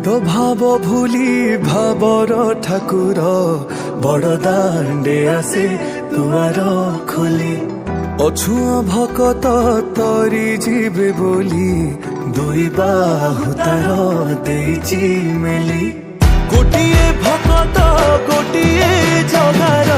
তো ভাব ভুলি ভাবর ঠাকুর বড় দাণ্ডে আসে দুয়ার খোলি অছুঁ ভকত তরি ଯିବେ ବୋଲି দুই বাহু তার ଦେଇଛି মেলি গোটিয়ে ভকত গোটিয়ে জগার